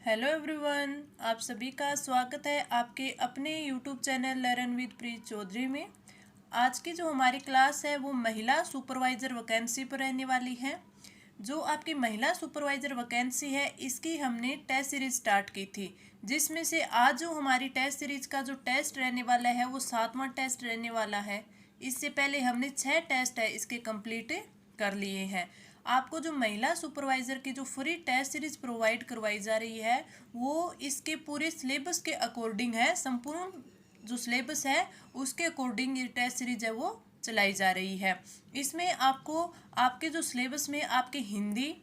Hello everyone, आप सभी का स्वागत है आपके अपने यूट्यूब चैनल लर्न विद प्रीत चौधरी में। आज की जो हमारी क्लास है वो महिला सुपरवाइज़र वैकेंसी पर रहने वाली है। जो आपकी महिला सुपरवाइज़र वैकेंसी है इसकी हमने टेस्ट सीरीज स्टार्ट की थी, जिसमें से आज जो हमारी टेस्ट सीरीज का जो टेस्ट रहने वाला है वो 7वां टेस्ट रहने वाला है। इससे पहले हमने 6 टेस्ट है इसके कंप्लीट कर लिए हैं। आपको जो महिला सुपरवाइज़र की जो फ्री टेस्ट सीरीज प्रोवाइड करवाई जा रही है वो इसके पूरे सिलेबस के अकॉर्डिंग है। संपूर्ण जो सिलेबस है उसके अकॉर्डिंग ये टेस्ट सीरीज है वो चलाई जा रही है। इसमें आपको आपके जो सिलेबस में आपके हिंदी,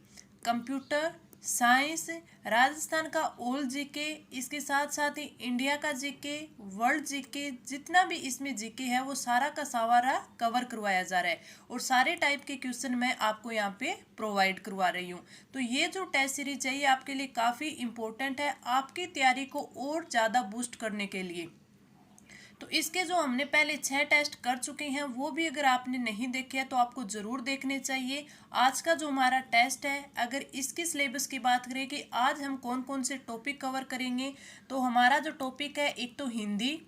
कंप्यूटर साइंस, राजस्थान का ओल्ड जीके, इसके साथ साथ ही इंडिया का जीके, वर्ल्ड जीके, जितना भी इसमें जीके है वो सारा का सारा कवर करवाया जा रहा है और सारे टाइप के क्वेश्चन मैं आपको यहाँ पे प्रोवाइड करवा रही हूँ। तो ये जो टेस्ट सीरीज है ये आपके लिए काफ़ी इम्पोर्टेंट है आपकी तैयारी को और ज़्यादा बूस्ट करने के लिए। तो इसके जो हमने पहले 6 टेस्ट कर चुके हैं वो भी अगर आपने नहीं देखे हैं तो आपको ज़रूर देखने चाहिए। आज का जो हमारा टेस्ट है अगर इसकी सिलेबस की बात करें कि आज हम कौन कौन से टॉपिक कवर करेंगे, तो हमारा जो टॉपिक है एक तो हिंदी,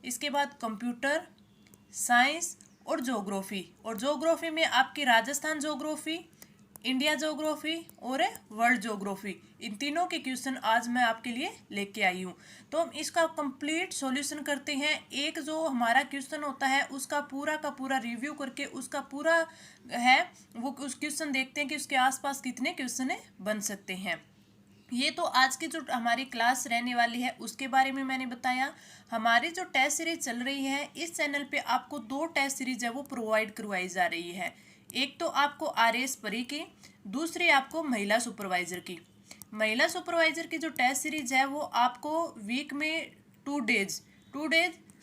इसके बाद कंप्यूटर साइंस और ज्योग्राफी में आपकी राजस्थान ज्योग्राफी, इंडिया ज्योग्राफी और वर्ल्ड ज्योग्राफी, इन तीनों के क्वेश्चन आज मैं आपके लिए लेके आई हूँ। तो हम इसका कंप्लीट सॉल्यूशन करते हैं। एक जो हमारा क्वेश्चन होता है उसका पूरा का पूरा रिव्यू करके उसका पूरा है वो उस क्वेश्चन देखते हैं कि उसके आसपास कितने क्वेश्चन बन सकते हैं। ये तो आज की जो हमारी क्लास रहने वाली है उसके बारे में मैंने बताया। हमारी जो टेस्ट सीरीज चल रही है इस चैनल पे आपको 2 टेस्ट सीरीज है वो प्रोवाइड करवाई जा रही है। एक तो आपको आरएएस परी की, दूसरी आपको महिला सुपरवाइज़र की। महिला सुपरवाइज़र की जो टेस्ट सीरीज है वो आपको वीक में 2 डेज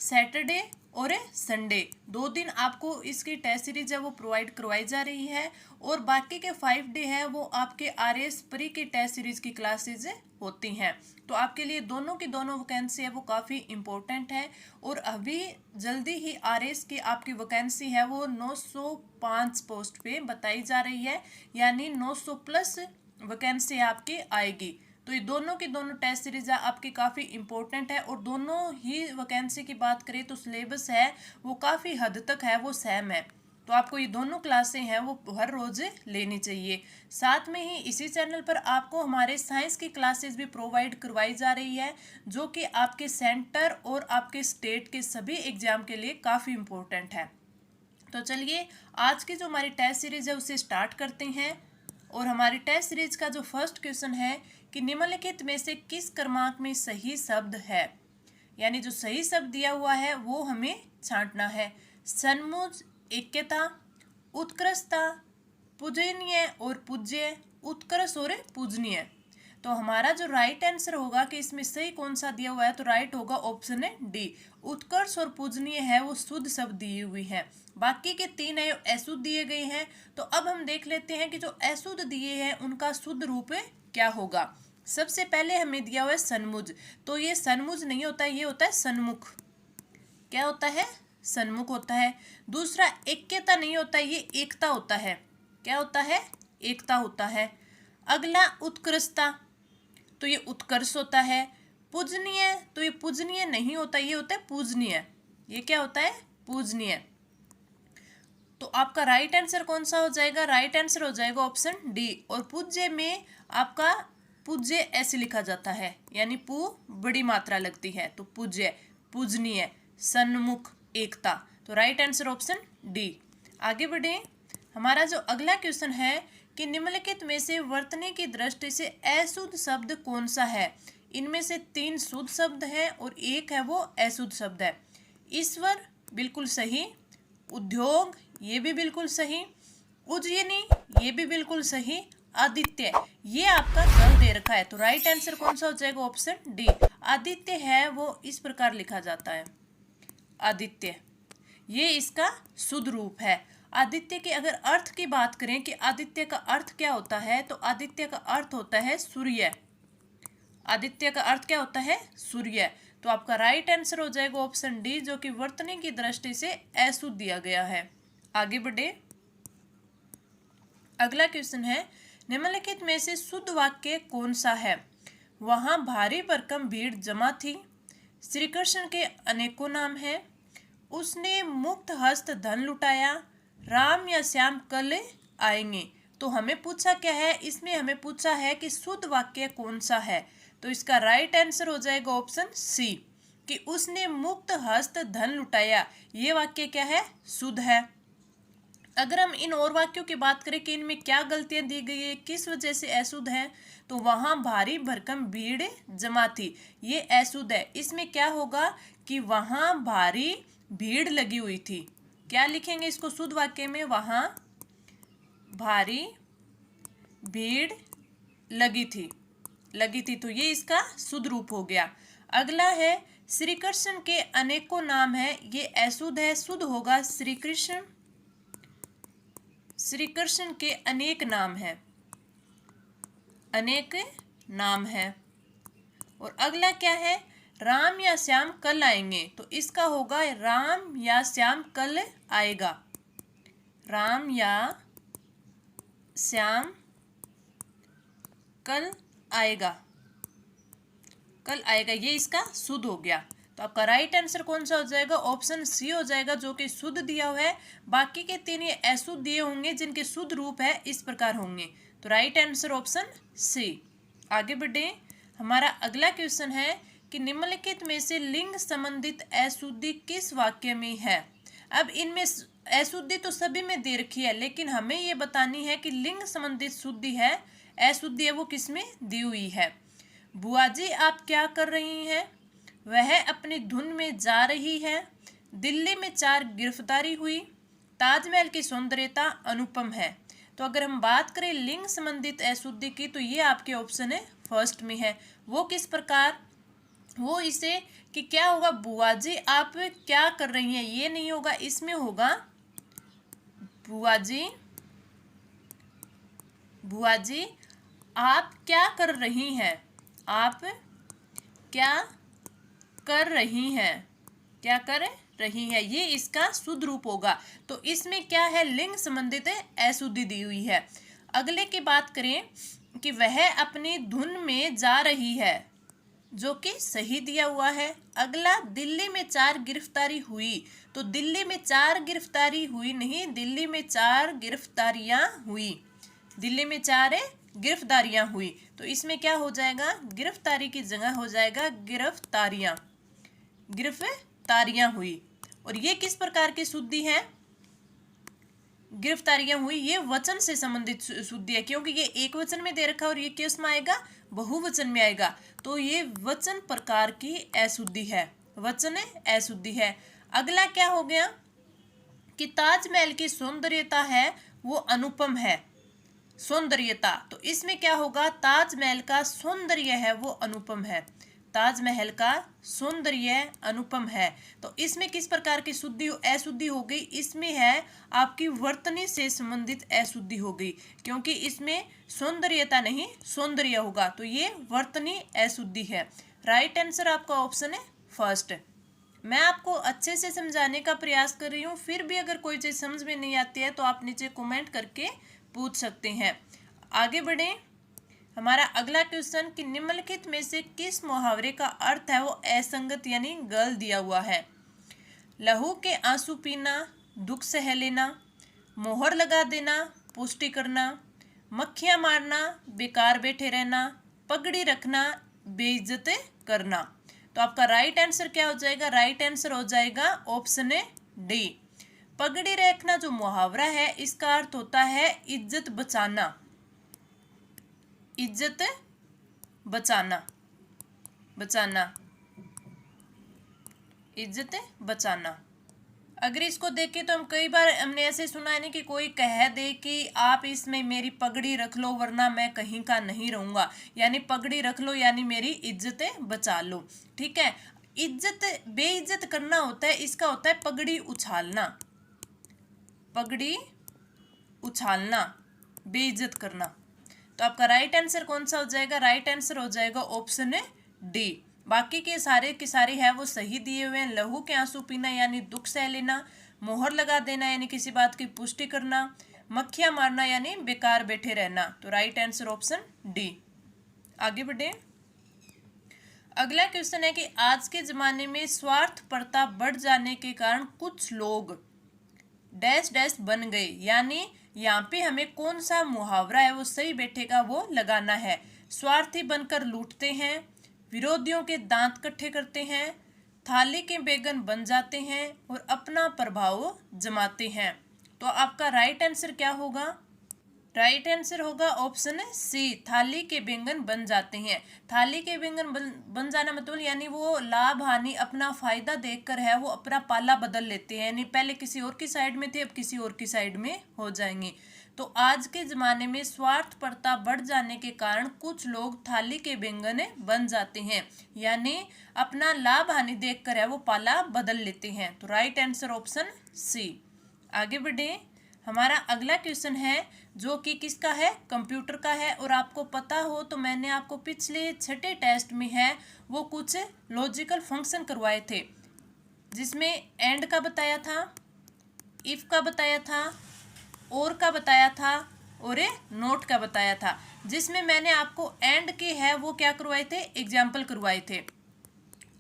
सैटरडे और संडे 2 दिन आपको इसकी टेस्ट सीरीज है वो प्रोवाइड करवाई जा रही है और बाकी के 5 डे है वो आपके आरएएस प्री की टेस्ट सीरीज की क्लासेज होती हैं। तो आपके लिए दोनों की दोनों वैकेंसी है वो काफ़ी इम्पोर्टेंट है और अभी जल्दी ही आरएएस की आपकी वैकेंसी है वो 905 पोस्ट पे बताई जा रही है, यानी 900 प्लस वैकेंसी आपकी आएगी। तो ये दोनों की दोनों टेस्ट सीरीज आपकी काफ़ी इंपॉर्टेंट है और दोनों ही वैकेंसी की बात करें तो सिलेबस है वो काफ़ी हद तक है वो सेम है। तो आपको ये दोनों क्लासें हैं वो हर रोज़ लेनी चाहिए। साथ में ही इसी चैनल पर आपको हमारे साइंस की क्लासेस भी प्रोवाइड करवाई जा रही है जो कि आपके सेंटर और आपके स्टेट के सभी एग्जाम के लिए काफ़ी इम्पोर्टेंट है। तो चलिए आज की जो हमारी टेस्ट सीरीज है उसे स्टार्ट करते हैं। और हमारी टेस्ट सीरीज का जो फर्स्ट क्वेश्चन है कि निम्नलिखित में से किस क्रमांक में सही शब्द है, यानी जो सही शब्द दिया हुआ है वो हमें छांटना है। सन्मुच, ऐक्यता, उत्कृष्टता, पूजनीय और पूज्य, उत्कर्ष और पूजनीय। तो हमारा जो राइट आंसर होगा कि इसमें सही कौन सा दिया हुआ है, तो राइट होगा ऑप्शन है डी। उत्कर्ष और पूजनीय है वो शुद्ध शब्द दी हुई है, बाकी के 3 है अशुद्ध दिए गए हैं। तो अब हम देख लेते हैं कि जो अशुद्ध दिए हैं उनका शुद्ध रूप क्या होगा। सबसे पहले हमें दिया हुआ है सन्मुज, तो ये सन्मुज नहीं होता है, ये होता है सन्मुख। क्या होता है? सन्मुख होता है। दूसरा ऐक्यता नहीं होता, ये एकता होता है। क्या होता है? एकता होता है। अगला उत्कृष्टता, तो ये उत्कर्ष होता है। पूजनीय, तो ये पूजनीय नहीं होता, ये होता है पूजनीय। ये क्या होता है? पूजनीय। तो आपका राइट आंसर कौन सा हो जाएगा? राइट आंसर हो जाएगा ऑप्शन डी। और पूज्य में आपका पूज्य ऐसे लिखा जाता है, यानी पू बड़ी मात्रा लगती है, तो पूज्य, पूजनीय, सन्मुख, एकता। तो राइट आंसर ऑप्शन डी। आगे बढ़े। हमारा जो अगला क्वेश्चन है कि निम्नलिखित में से वर्तनी की दृष्टि से अशुद्ध शब्द कौन सा है। इनमें से 3 शुद्ध शब्द हैं और एक है वो अशुद्ध शब्द है। ईश्वर बिल्कुल सही, उद्योग ये भी बिल्कुल सही, उज्जयिनी ये भी बिल्कुल सही, आदित्य ये आपका गलत दे रखा है। तो राइट आंसर कौन सा हो जाएगा? Option D. आदित्य है वो इस प्रकार लिखा जाता है, आदित्य, ये इसका शुद्ध रूप है। आदित्य के अगर अर्थ की बात करें कि आदित्य का अर्थ क्या होता है, तो आदित्य का अर्थ होता है सूर्य। आदित्य का अर्थ क्या होता है? सूर्य। तो आपका राइट आंसर हो जाएगा ऑप्शन डी, जो कि वर्तनी की दृष्टि से अशुद्ध दिया गया है। आगे बढ़े। अगला क्वेश्चन है निम्नलिखित में से शुद्ध वाक्य कौन सा है। वहाँ भारी भरकम भीड़ जमा थी। श्री कृष्ण के अनेकों नाम हैं। उसने मुक्त हस्त धन लुटाया। राम या श्याम कल आएंगे। तो हमें पूछा क्या है, इसमें हमें पूछा है कि शुद्ध वाक्य कौन सा है। तो इसका राइट आंसर हो जाएगा ऑप्शन सी कि उसने मुक्त हस्त धन लुटाया। ये वाक्य क्या है, शुद्ध है। अगर हम इन और वाक्यों की बात करें कि इनमें क्या गलतियां दी गई है, किस वजह से अशुद्ध है, तो वहां भारी भरकम भीड़ जमा थी, ये अशुद्ध है। इसमें क्या होगा कि वहां भारी भीड़ लगी हुई थी। क्या लिखेंगे इसको शुद्ध वाक्य में, वहां भारी भीड़ लगी थी, तो ये इसका शुद्ध रूप हो गया। अगला है श्री कृष्ण के अनेकों नाम है, ये अशुद्ध है। शुद्ध होगा श्री कृष्ण के अनेक नाम है, अनेक नाम है। और अगला क्या है, राम या श्याम कल आएंगे, तो इसका होगा राम या श्याम कल आएगा। राम या श्याम कल आएगा, ये इसका शुद्ध हो गया। तो आपका राइट आंसर कौन सा हो जाएगा, ऑप्शन सी हो जाएगा, जो कि शुद्ध दिया हुआ है। बाकी के तीन ये अशुद्ध दिए होंगे, जिनके शुद्ध रूप है इस प्रकार होंगे। तो राइट आंसर ऑप्शन सी। आगे बढ़े, हमारा अगला क्वेश्चन है कि निम्नलिखित में से लिंग संबंधित अशुद्धि किस वाक्य में है। अब इनमें अशुद्धि तो सभी में दे रखी है, लेकिन हमें ये बतानी है कि लिंग संबंधित शुद्धि है, अशुद्धि है, वो किस में दी हुई है। बुआ जी आप क्या कर रही हैं, वह अपनी धुन में जा रही है। दिल्ली में 4 गिरफ्तारी हुई। ताजमहल की सौंदर्यता अनुपम है। तो अगर हम बात करें लिंग संबंधित अशुद्धि की, तो ये आपके ऑप्शन है फर्स्ट में है। वो किस प्रकार, वो इसे कि क्या होगा, बुआ जी आप क्या कर रही हैं, ये नहीं होगा, इसमें होगा बुआ जी आप क्या कर रही हैं, आप क्या कर रही हैं, क्या कर रही है, ये इसका शुद्ध रूप होगा। तो इसमें क्या है, लिंग संबंधित अशुद्धि दी हुई है। अगले की बात करें कि वह अपनी धुन में जा रही है, जो कि सही दिया हुआ है। अगला दिल्ली में 4 गिरफ्तारी हुई, तो दिल्ली में 4 गिरफ्तारी हुई नहीं, दिल्ली में 4 गिरफ्तारियां हुई, दिल्ली में 4 गिरफ्तारियां हुई। तो इसमें क्या हो जाएगा, गिरफ्तारी की जगह हो जाएगा गिरफ्तारियां हुई। और ये किस प्रकार की शुद्धि है, गिरफ्तारियां हुई, ये वचन से संबंधित शुद्धि है, क्योंकि ये एक वचन में दे रखा है और ये किस में आएगा, बहुवचन में आएगा। तो ये वचन प्रकार की अशुद्धि है, वचन अशुद्धि है। अगला क्या हो गया कि ताजमहल की सौंदर्यता है वो अनुपम है, सौंदर्यता। तो इसमें क्या होगा, ताजमहल का सौंदर्य है वो अनुपम है, ताजमहल का सौंदर्य अनुपम है। तो इसमें किस प्रकार की शुद्धि अशुद्धि हो गई, इसमें है आपकी वर्तनी से संबंधित अशुद्धि हो गई, क्योंकि इसमें सौंदर्यता नहीं सौंदर्य होगा, तो ये वर्तनी अशुद्धि है। राइट आंसर आपका ऑप्शन है फर्स्ट। मैं आपको अच्छे से समझाने का प्रयास कर रही हूँ, फिर भी अगर कोई चीज़ समझ में नहीं आती है तो आप नीचे कमेंट करके पूछ सकते हैं। आगे बढ़ें, हमारा अगला क्वेश्चन कि निम्नलिखित में से किस मुहावरे का अर्थ है वो असंगत यानी गल दिया हुआ है। लहू के आंसू पीना, दुख सह लेना, मोहर लगा देना, पुष्टि करना, मक्खियां मारना, बेकार बैठे रहना, पगड़ी रखना, बेइज्जत करना। तो आपका राइट आंसर क्या हो जाएगा, राइट आंसर हो जाएगा ऑप्शन डी। पगड़ी रखना जो मुहावरा है इसका अर्थ होता है इज्जत बचाना, इज्जत बचाना, इज्जत बचाना। अगर इसको देखें तो हम कई बार हमने ऐसे सुना है ना कि कोई कह दे कि आप इसमें मेरी पगड़ी रख लो वरना मैं कहीं का नहीं रहूँगा, यानी पगड़ी रख लो यानी मेरी इज्जत बचा लो। ठीक है, इज्जत बेइज्जत करना होता है, इसका होता है पगड़ी उछालना, पगड़ी उछालना, बेइज्जत करना। तो आपका राइट आंसर कौन सा हो जाएगा, राइट आंसर हो जाएगा ऑप्शन डी। बाकी के सारे है वो सही दिए हुए हैं। लहू के आंसू पीना यानी दुख सह लेना, मोहर लगा देना यानी किसी बात की पुष्टि करना, मक्खियां मारना यानी बेकार बैठे रहना। तो राइट आंसर ऑप्शन डी। आगे बढ़े, अगला क्वेश्चन है कि आज के ज़माने में स्वार्थपरता बढ़ जाने के कारण कुछ लोग डैश डैश बन गए, यानी यहाँ पे हमें कौन सा मुहावरा है वो सही बैठेगा वो लगाना है। स्वार्थी बनकर लूटते हैं, विरोधियों के दांत कट्ठे करते हैं, थाली के बैगन बन जाते हैं और अपना प्रभाव जमाते हैं। तो आपका राइट आंसर क्या होगा? राइट आंसर होगा ऑप्शन सी, थाली के बैंगन बन जाते हैं। थाली के बैंगन बन जाना मतलब यानी वो लाभ हानि अपना फायदा देखकर है वो अपना पाला बदल लेते हैं, यानी पहले किसी और की साइड में थे अब किसी और की साइड में हो जाएंगे। तो आज के जमाने में स्वार्थपरता बढ़ जाने के कारण कुछ लोग थाली के बैंगन बन जाते हैं, यानी अपना लाभ हानि देखकर है वो पाला बदल लेते हैं। तो राइट आंसर ऑप्शन सी। आगे बढ़े, हमारा अगला क्वेश्चन है जो कि किसका है? कंप्यूटर का है। और आपको पता हो तो मैंने आपको पिछले छठे टेस्ट में है वो कुछ लॉजिकल फंक्शन करवाए थे, जिसमें एंड का बताया था, इफ का बताया था, और का बताया था और नोट का बताया था। जिसमें मैंने आपको एंड के है वो क्या करवाए थे? एग्जाम्पल करवाए थे।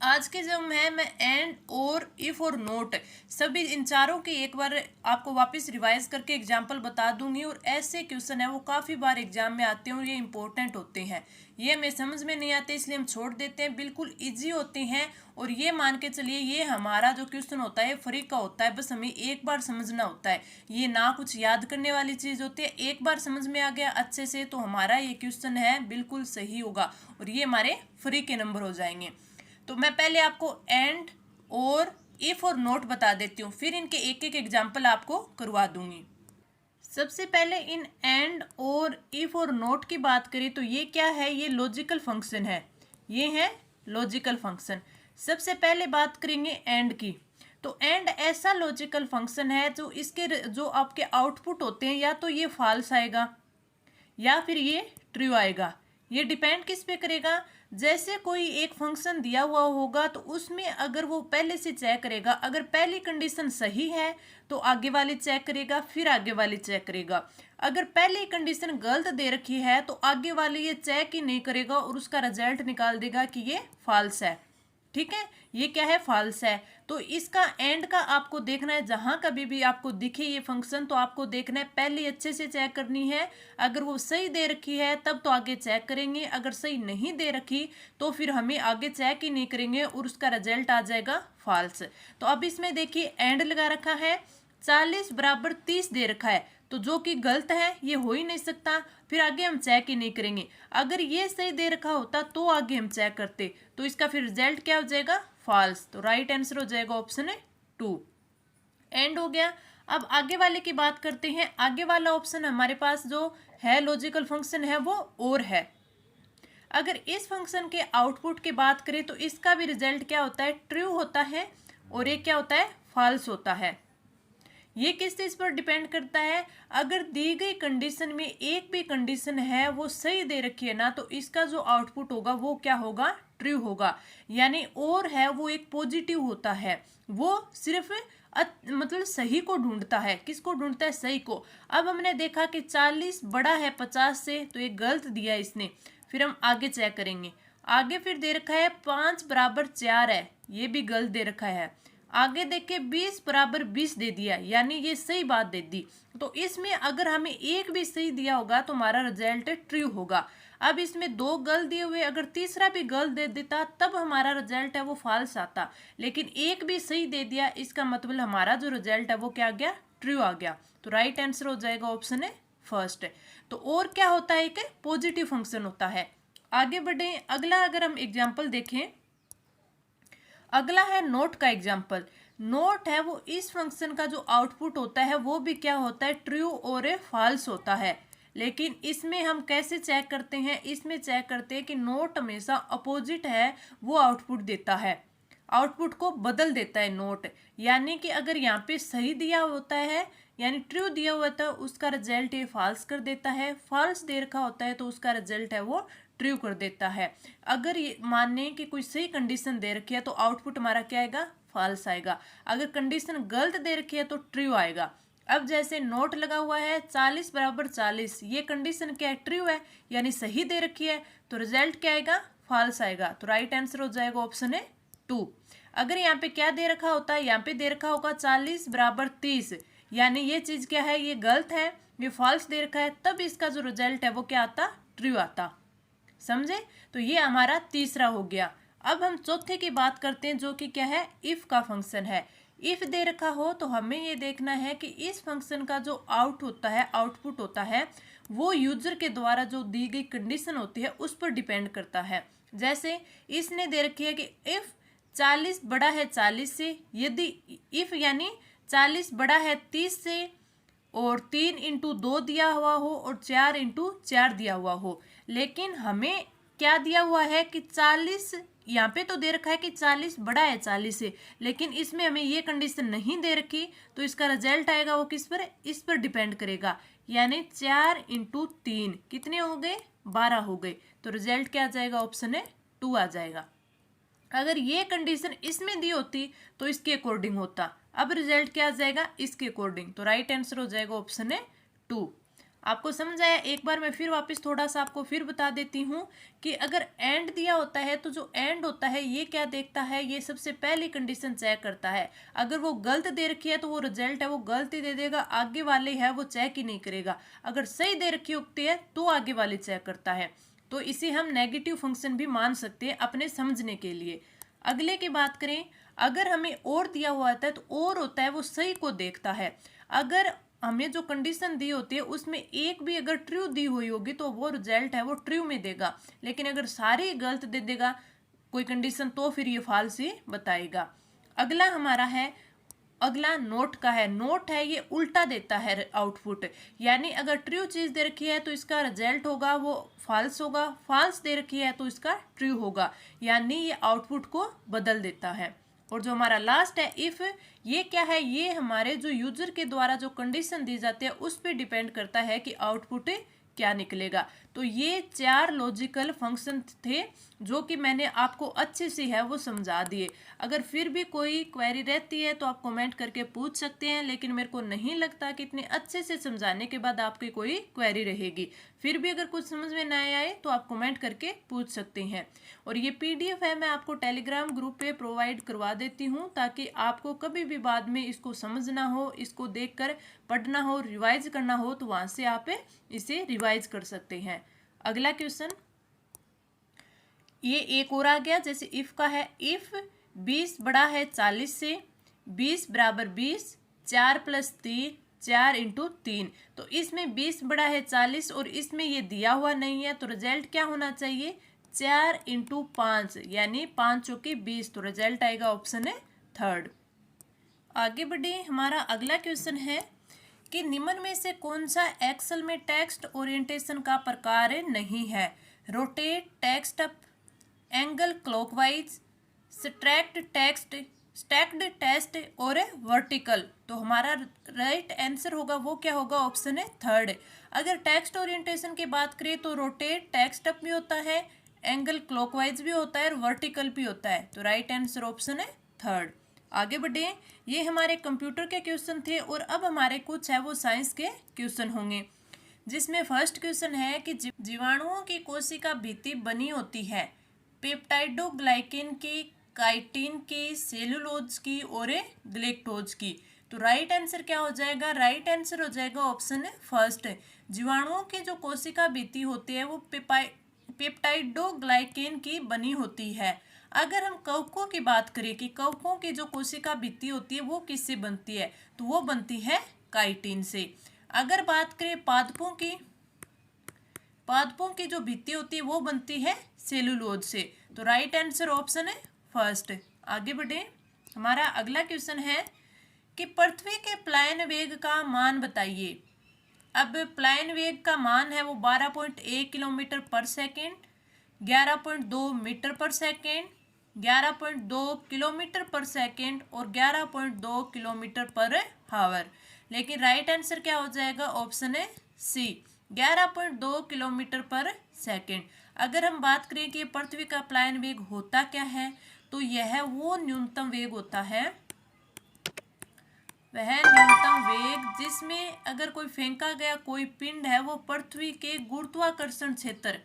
आज के जो है मैं एंड और इफ और नोट सभी इन चारों के एक बार आपको वापस रिवाइज करके एग्जाम्पल बता दूंगी। और ऐसे क्वेश्चन है वो काफ़ी बार एग्जाम में आते हैं और ये इंपॉर्टेंट होते हैं। ये हमें समझ में नहीं आते इसलिए हम छोड़ देते हैं, बिल्कुल इजी होते हैं। और ये मान के चलिए ये हमारा जो क्वेश्चन होता है फ्री का होता है, बस हमें एक बार समझना होता है। ये ना कुछ याद करने वाली चीज़ होती है, एक बार समझ में आ गया अच्छे से तो हमारा ये क्वेश्चन है बिल्कुल सही होगा और ये हमारे फ्री के नंबर हो जाएंगे। तो मैं पहले आपको एंड और इफ और नोट बता देती हूँ, फिर इनके एक एक एग्जाम्पल आपको करवा दूंगी। सबसे पहले इन एंड और इफ और नोट की बात करें तो ये क्या है? ये लॉजिकल फंक्शन है, ये है लॉजिकल फंक्शन। सबसे पहले बात करेंगे एंड की। तो एंड ऐसा लॉजिकल फंक्शन है जो इसके जो आपके आउटपुट होते हैं या तो ये फॉल्स आएगा या फिर ये ट्रू आएगा। ये डिपेंड किस पे करेगा? जैसे कोई एक फंक्शन दिया हुआ होगा तो उसमें अगर वो पहले से चेक करेगा, अगर पहली कंडीशन सही है तो आगे वाली चेक करेगा, फिर आगे वाली चेक करेगा। अगर पहली कंडीशन गलत दे रखी है तो आगे वाली ये चेक ही नहीं करेगा और उसका रिजल्ट निकाल देगा कि ये फॉल्स है। ठीक है, ये क्या है? फॉल्स है। तो इसका एंड का आपको देखना है, जहां कभी भी आपको दिखे ये फंक्शन तो आपको देखना है, पहले अच्छे से चेक करनी है। अगर वो सही दे रखी है तब तो आगे चेक करेंगे, अगर सही नहीं दे रखी तो फिर हमें आगे चेक ही नहीं करेंगे और उसका रिजल्ट आ जाएगा फॉल्स। तो अब इसमें देखिए एंड लगा रखा है, 40 बराबर 30 दे रखा है तो जो कि गलत है ये हो ही नहीं सकता, फिर आगे हम चेक ही नहीं करेंगे। अगर ये सही दे रखा होता तो आगे हम चेक करते, तो इसका फिर रिजल्ट क्या हो जाएगा? फॉल्स। तो राइट आंसर हो जाएगा ऑप्शन है 2। एंड हो गया। अब आगे वाले की बात करते हैं। आगे वाला ऑप्शन हमारे पास जो है लॉजिकल फंक्शन है वो और है। अगर इस फंक्शन के आउटपुट की बात करें तो इसका भी रिजल्ट क्या होता है? ट्रू होता है और ये क्या होता है? फॉल्स होता है। ये किस चीज पर डिपेंड करता है? अगर दी गई कंडीशन में एक भी कंडीशन है वो सही दे रखी है ना तो इसका जो आउटपुट होगा वो क्या होगा? ट्रू होगा। यानी और है वो एक पॉजिटिव होता है, वो सिर्फ मतलब सही को ढूंढता है। किसको ढूंढता है? सही को। अब हमने देखा कि 40 बड़ा है 50 से तो ये गलत दिया इसने, फिर हम आगे चेक करेंगे। आगे फिर दे रखा है 5 बराबर 4 है, ये भी गलत दे रखा है। आगे देखिए 20 बराबर 20 दे दिया, यानी ये सही बात दे दी। तो इसमें अगर हमें एक भी सही दिया होगा तो हमारा रिजल्ट ट्रू होगा। अब इसमें 2 गलत दिए हुए, अगर तीसरा भी गलत दे देता तब हमारा रिजल्ट है वो फॉल्स आता, लेकिन एक भी सही दे दिया इसका मतलब हमारा जो रिजल्ट है वो क्या आ गया? ट्रू आ गया। तो राइट आंसर हो जाएगा ऑप्शन है फर्स्ट। तो और क्या होता है? एक पॉजिटिव फंक्शन होता है। आगे बढ़े, अगला अगर हम एग्जाम्पल देखें, अगला है नोट का एग्जाम्पल। नोट है वो इस फंक्शन का जो आउटपुट होता है वो भी क्या होता है? ट्रू और फॉल्स होता है। लेकिन इसमें हम कैसे चेक करते हैं? इसमें चेक करते हैं कि नोट हमेशा अपोजिट है वो आउटपुट देता है, आउटपुट को बदल देता है नोट। यानी कि अगर यहाँ पे सही दिया होता है यानी ट्रू दिया हुआ था उसका रिजल्ट ये फॉल्स कर देता है, फॉल्स दे रखा होता है तो उसका रिजल्ट है वो ट्रू कर देता है। अगर ये माने कि कोई सही कंडीशन दे रखी है तो आउटपुट हमारा क्या आएगा? फॉल्स आएगा। अगर कंडीशन गलत दे रखी है तो ट्रू आएगा। अब जैसे नोट लगा हुआ है 40 बराबर 40, ये कंडीशन क्या है? ट्रू है, यानी सही दे रखी है तो रिजल्ट क्या आएगा? फॉल्स आएगा। तो राइट आंसर हो जाएगा ऑप्शन है 2। अगर यहाँ पे क्या दे रखा होता है, यहाँ पे दे रखा होगा 40 बराबर 30, यानी ये चीज़ क्या है, ये गलत है, ये फॉल्स दे रखा है, तब इसका जो रिजल्ट है वो क्या आता, ट्रू आता। समझे? तो ये हमारा तीसरा हो गया। अब हम चौथे की बात करते हैं, जो कि क्या है, इफ का फंक्शन है। इफ दे रखा हो तो हमें ये देखना है कि इस फंक्शन का जो आउट होता है, आउटपुट होता है, वो यूजर के द्वारा जो दी गई कंडीशन होती है उस पर डिपेंड करता है। जैसे इसने दे रखी है कि इफ 40 बड़ा है 40 से, यदि इफ यानी 40 बड़ा है 30 से, और 3 × 2 दिया हुआ हो और 4 × 4 दिया हुआ हो। लेकिन हमें क्या दिया हुआ है कि 40, यहाँ पे तो दे रखा है कि 40 बड़ा है 40 से, लेकिन इसमें हमें ये कंडीशन नहीं दे रखी, तो इसका रिजल्ट आएगा वो किस पर, इस पर डिपेंड करेगा। यानी 4 × 3 कितने हो गए, 12 हो गए। तो रिजल्ट क्या आ जाएगा, ऑप्शन है 2 आ जाएगा। अगर ये कंडीशन इसमें दी होती तो इसके अकॉर्डिंग होता। अब रिजल्ट क्या आ जाएगा, इसके अकॉर्डिंग। तो राइट आंसर हो जाएगा ऑप्शन है 2। आपको समझ आया? एक बार मैं फिर वापस थोड़ा सा आपको फिर बता देती हूँ कि अगर एंड दिया होता है तो जो एंड होता है ये क्या देखता है, ये सबसे पहली कंडीशन चेक करता है। अगर वो गलत दे रखी है तो वो रिजल्ट है वो गलत ही दे देगा, आगे वाले है वो चेक ही नहीं करेगा। अगर सही दे रखी होती है तो आगे वाले चेक करता है। तो इसे हम नेगेटिव फंक्शन भी मान सकते हैं अपने समझने के लिए। अगले की बात करें, अगर हमें और दिया हुआ होता है तो और होता है वो सही को देखता है। अगर हमें जो कंडीशन दी होती है उसमें एक भी अगर ट्रू दी हुई होगी तो वो रिजल्ट है वो ट्रू में देगा, लेकिन अगर सारी गलत दे देगा कोई कंडीशन तो फिर ये फॉल्स ही बताएगा। अगला हमारा है, अगला नोट का है। नोट है ये उल्टा देता है आउटपुट, यानी अगर ट्रू चीज दे रखी है तो इसका रिजल्ट होगा वो फॉल्स होगा, फॉल्स दे रखी है तो इसका ट्रू होगा, यानी ये आउटपुट को बदल देता है। और जो हमारा लास्ट है इफ, ये क्या है, ये हमारे जो यूजर के द्वारा जो कंडीशन दी जाती है उस पर डिपेंड करता है कि आउटपुट क्या निकलेगा। तो ये 4 लॉजिकल फंक्शन थे जो कि मैंने आपको अच्छे से है वो समझा दिए। अगर फिर भी कोई क्वेरी रहती है तो आप कमेंट करके पूछ सकते हैं, लेकिन मेरे को नहीं लगता कि इतने अच्छे से समझाने के बाद आपकी कोई क्वेरी रहेगी। फिर भी अगर कुछ समझ में ना आए तो आप कमेंट करके पूछ सकते हैं। और ये PDF है मैं आपको टेलीग्राम ग्रुप पे प्रोवाइड करवा देती हूँ, ताकि आपको कभी भी बाद में इसको समझना हो, इसको देखकर पढ़ना हो, रिवाइज करना हो, तो वहां से आप इसे रिवाइज कर सकते हैं। अगला क्वेश्चन, ये एक और आ गया, जैसे इफ का है। इफ 20 बड़ा है 40 से, 20 बराबर 20, 4 + 3, 4 × 3। तो इसमें 20 बड़ा है 40 और इसमें ये दिया हुआ नहीं है, तो रिजल्ट क्या होना चाहिए, 4 × 5, यानी 5 चौके 20। तो रिजल्ट आएगा ऑप्शन है 3rd। आगे बढ़े, हमारा अगला क्वेश्चन है कि निम्न में से कौन सा एक्सेल में टेक्स्ट ओरिएंटेशन का प्रकार नहीं है। Rotate text up, angle clockwise, स्ट्रैक्ट text, stacked text और वर्टिकल। तो हमारा राइट आंसर होगा वो क्या होगा, ऑप्शन है 3rd। अगर टेक्स्ट ओरिएंटेशन की बात करें तो रोटेट टेक्स्ट अप भी होता है, एंगल क्लॉकवाइज भी होता है और वर्टिकल भी होता है। तो राइट आंसर ऑप्शन है 3rd। आगे बढ़े, ये हमारे कंप्यूटर के क्वेश्चन थे और अब हमारे कुछ है वो साइंस के क्वेश्चन होंगे, जिसमें फर्स्ट क्वेश्चन है कि जीवाणुओं की कोशिका भित्ति बनी होती है पेप्टाइडोग्लाइकेन की, काइटिन की, सेलुलोज की और ग्लैक्टोज की। तो राइट आंसर क्या हो जाएगा, राइट आंसर हो जाएगा ऑप्शन है 1st। जीवाणुओं की जो कोशिका भित्ति होती है वो पेप्टाइडोग्लाइकेन की बनी होती है। अगर हम कवकों की बात करें कि कवकों की जो कोशिका भित्ति होती है वो किससे बनती है, तो वो बनती है काइटिन से। अगर बात करें पादपों की, पादपों की जो भित्ति होती है वो बनती है सेलुलोज से। तो राइट आंसर ऑप्शन है 1st। आगे बढ़े, हमारा अगला क्वेश्चन है कि पृथ्वी के प्लायन वेग का मान बताइए। अब प्लायन वेग का मान है वो 12.1 किलोमीटर पर सेकेंड, 11.2 मीटर पर सेकेंड, 11.2 किलोमीटर पर सेकेंड और 11.2 किलोमीटर पर हावर। लेकिन राइट आंसर क्या हो जाएगा, ऑप्शन है सी, 11.2 किलोमीटर पर सेकेंड। अगर हम बात करें कि पृथ्वी का प्लायन वेग होता क्या है, तो यह वो न्यूनतम वेग होता है, वह न्यूनतम वेग जिसमें अगर कोई फेंका गया कोई पिंड है वो पृथ्वी के गुरुत्वाकर्षण क्षेत्र,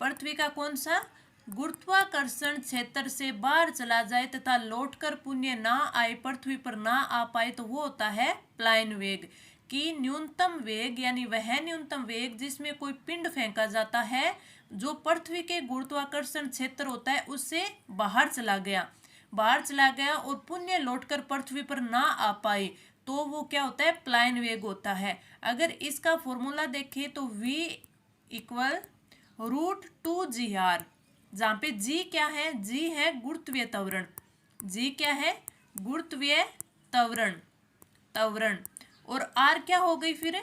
पृथ्वी का कौन सा गुरुत्वाकर्षण क्षेत्र से बाहर चला जाए तथा लौटकर पुनः ना आए, पृथ्वी पर ना आ पाए, तो वो होता है प्लायन वेग। कि न्यूनतम वेग यानी वह न्यूनतम वेग जिसमें कोई पिंड फेंका जाता है जो पृथ्वी के गुरुत्वाकर्षण क्षेत्र होता है उससे बाहर चला गया और पुनः लौटकर पृथ्वी पर ना आ पाए, तो वो क्या होता है, प्लायन वेग होता है। अगर इसका फॉर्मूला देखें तो v इक्वल √2gr, जहाँ पे g क्या है, g है गुरुत्वीय त्वरण, g क्या है, गुरुत्वीय त्वरण और r क्या हो गई, फिर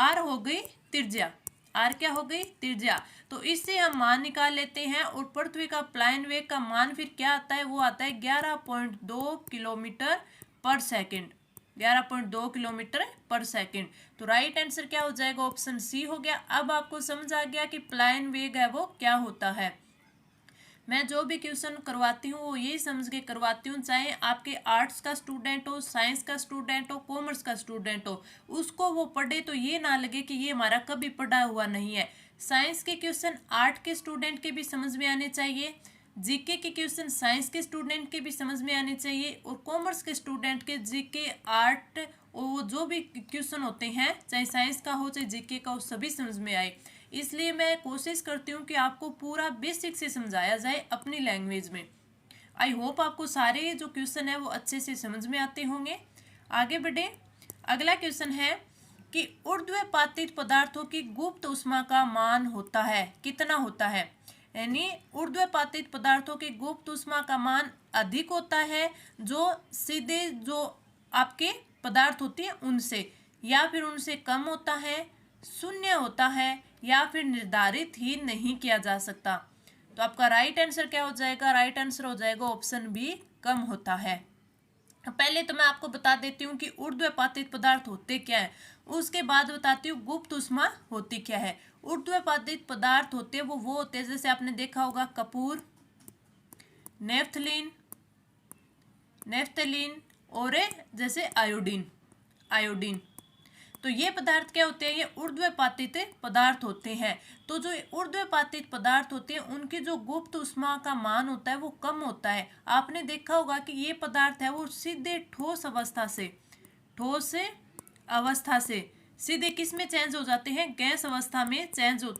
r हो गई त्रिज्या, r क्या हो गई, त्रिज्या। तो इससे हम मान निकाल लेते हैं और पृथ्वी का प्लायन वेग का मान फिर क्या आता है, वो आता है 11.2 किलोमीटर पर सेकेंड, 11.2 किलोमीटर पर सेकेंड। तो राइट आंसर क्या हो जाएगा, ऑप्शन सी हो गया। अब आपको समझ आ गया कि प्लायन वेग है वो क्या होता है। मैं जो भी क्वेश्चन करवाती हूँ वो यही समझ के करवाती हूँ, चाहे आपके आर्ट्स का स्टूडेंट हो, साइंस का स्टूडेंट हो, कॉमर्स का स्टूडेंट हो, उसको वो पढ़े तो ये ना लगे कि ये हमारा कभी पढ़ा हुआ नहीं है। साइंस के क्वेश्चन आर्ट के स्टूडेंट के भी समझ में आने चाहिए, जीके के क्वेश्चन साइंस के स्टूडेंट के भी समझ में आने चाहिए, और कॉमर्स के स्टूडेंट के जीके आर्ट वो जो भी क्वेश्चन होते हैं, चाहे साइंस का हो चाहे जीके का हो, सभी समझ में आए। इसलिए मैं कोशिश करती हूँ कि आपको पूरा बेसिक से समझाया जाए अपनी लैंग्वेज में। आई होप आपको सारे जो क्वेश्चन है वो अच्छे से समझ में आते होंगे। आगे बढ़े, अगला क्वेश्चन है कि ऊर्ध्वपातित पदार्थों की गुप्त ऊष्मा का मान होता है, कितना होता है। यानी ऊर्ध्वपातित पदार्थों की गुप्त ऊष्मा का मान अधिक होता है जो सीधे जो आपके पदार्थ होती है उनसे, या फिर उनसे कम होता है, शून्य होता है, या फिर निर्धारित ही नहीं किया जा सकता। तो आपका राइट आंसर क्या हो जाएगा, राइट आंसर हो जाएगा ऑप्शन बी, कम होता है। पहले तो मैं आपको बता देती हूँ कि ऊर्ध्वपातित पदार्थ होते क्या है, उसके बाद बताती हूँ गुप्त ऊष्मा होती क्या है। ऊर्ध्वपातित पदार्थ होते वो होते हैं, जैसे आपने देखा होगा कपूर, नेफ्थलीन और जैसे आयोडीन। तो ये पदार्थ क्या होते हैं, ये ऊर्ध्वपातित पदार्थ होते हैं। तो जो ऊर्ध्वपातित पदार्थ होते हैं उनकी जो गुप्त ऊष्मा का मान होता है वो कम होता है। आपने देखा होगा कि ये पदार्थ है वो सीधे ठोस अवस्था से सीधे किस में चेंज हो जाते हैं, गैस अवस्था में चेंज हो